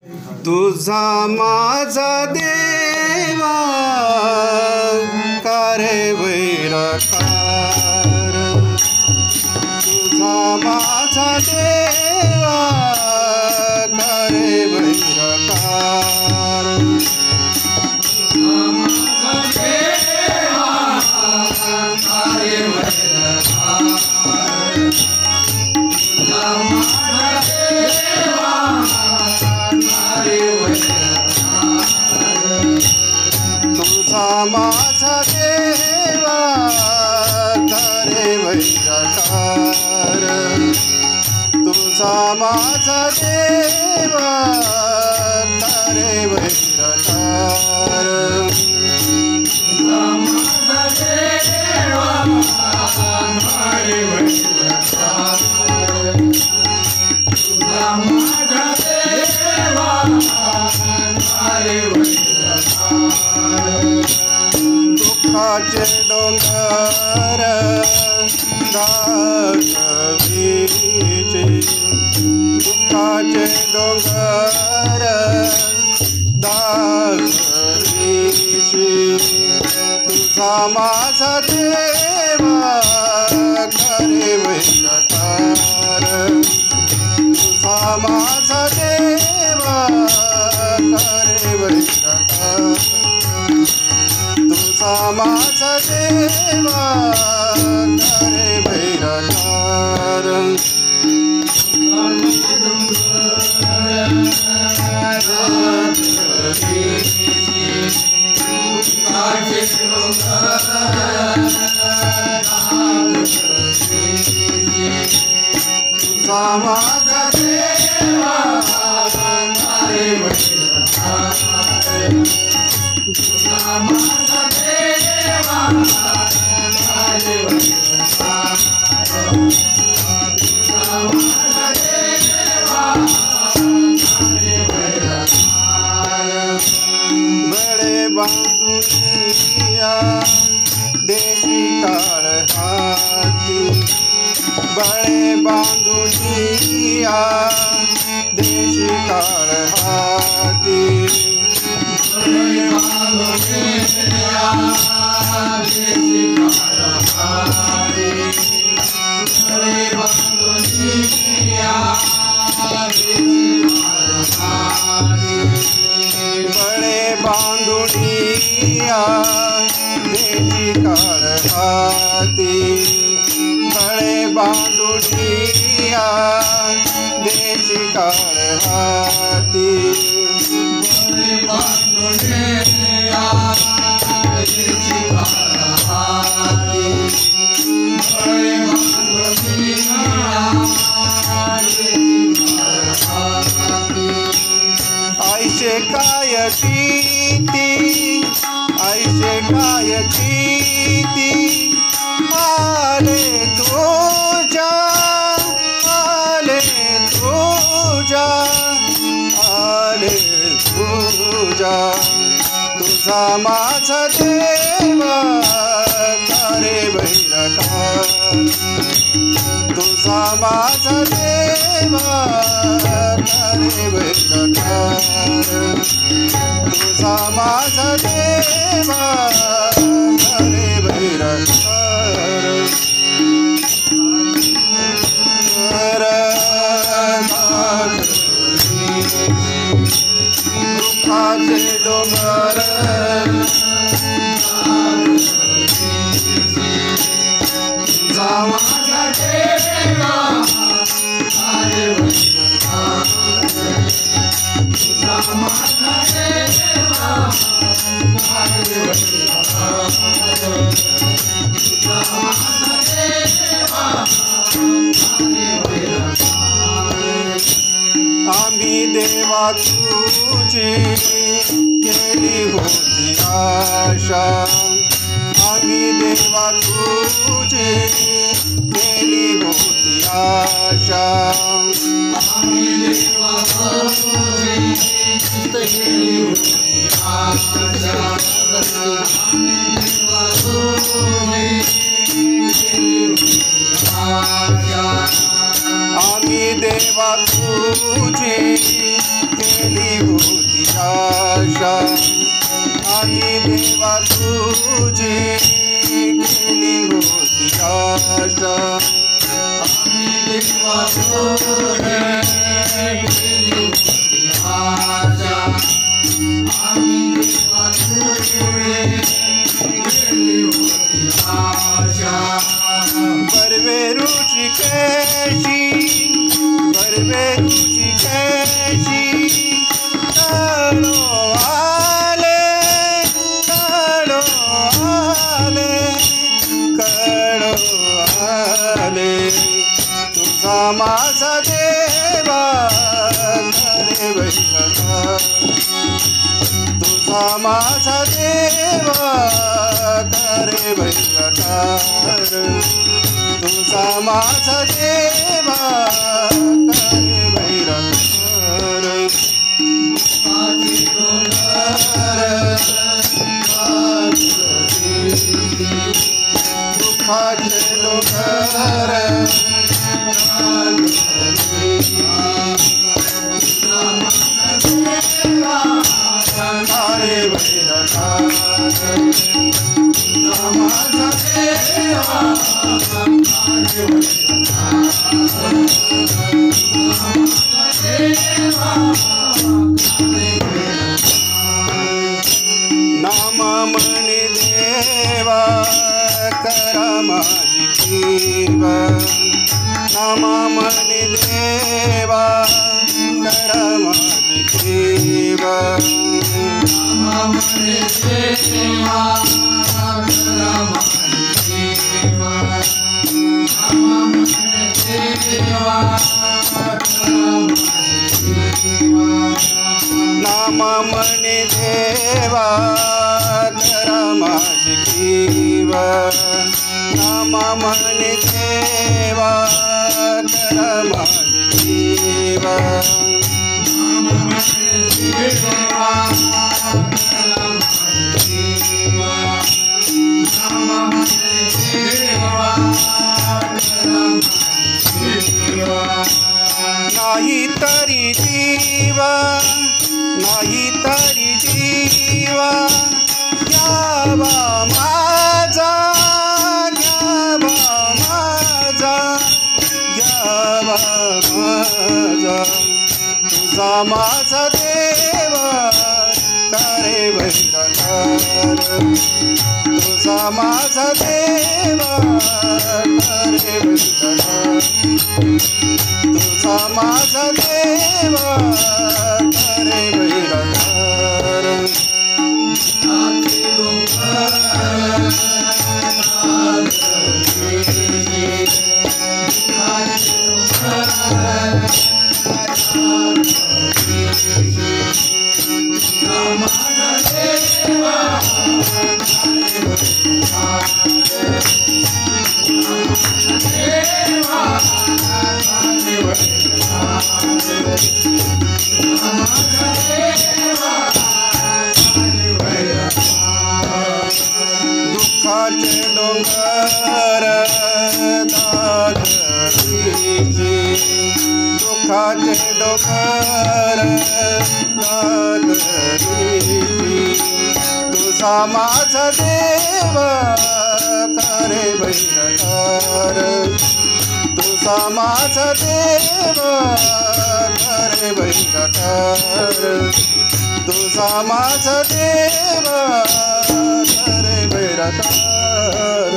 तुझा माझा देवा करे वैरकार, तुझा माझा देवा करे वैरकार, तुझा माझा देवा करे वैरकार, तुझा माझा देवा तुझा माझा देवा करे वैरकार, तुझा माझा देवा करे वैरकार, तुझा माझा देवा करे वैरकार, तुझा माझा देवा करे वैरकार. दुःखाचे डोंगर दाटवीचे, दुःखाचे डोंगर दाटवीचे, तुझा माझा देवा करे वैरकार, तुझा माझा देवा करे वैरकार, तुझा माझा देवा करे वैरकार. तुझा माझा देवा करे वैरकार, तुझा माझा देवा करे वैरकार, तुझा माझा देवा करे वैरकार. बडे बांधुनिया देशी काळ हाती, बळे बांधुनिया देशी काळ हाती, बळे बांधुनिया देशी काळ हाती, बळे बांधुनिया देशी काळ हाती, बळे बांधुनिया देशी काळ हाती, बळे बांधुनिया देशी काळ हाती, बळे बांधुनिया देशी काळ हाती, बळे बांधुनिया देशी काळ हाती. आईचे काय कीर्ती, आईचे काय कीर्ती, आले तुझ्या, आले तुझ्या, आले तुझ्या, तुझा माझा देवा करे वैरकार, तुझा माझा देवा करे वैरकार, तुझा माझा देवा करे वैरकार. दुःखाचे डोंगर तुझा माझा देवा करे वैरकार, तुझा माझा देवा करे वैरकार, तुझा माझा देवा करे वैरकार. आम्ही देवा तुझी केली होती आशा, आम्ही देवा तुझी केली होती आशा, आम्ही देवा तुझी केली होती आशा, आम्ही देवा तुझी केली होती आशा, आम्ही देवा तुझी केली बैरकार तुझा माझा देव करे बैरकार तुझा माझा देव करे बैरकार दुःखाचे डोंगर हरे बैरकार माझा देवा नाम म्हणे देवा करा माझी कीवा नाम म्हणे देवा करा माझी कीवा नाम म्हणे देवा करा माझी कीवा नाम म्हणे देवा नाम म्हणे देवा करा माझी कीवा नाम म्हणे देवा करा माझी कीवा नाम म्हणे देवा करा माझी कीवा नाम म्हणे देवा करा माझी कीवा नाही तरी जीवा नाही तरी जीवा घ्यावा माझा घ्यावा माझा घ्यावा माझा तुझा माझा देवा करे बैरकार तुझा माझा देवा करे बैरकार तुझा माझा देवा करे बैरकार दुःखाचे डोंगर दादरीचे दुःखाचे डोंगर दादरीचे तुझा माझा देव करे बैरकार तुझा माझा देव करे बैरकार तुझा माझा देव करे बैरकार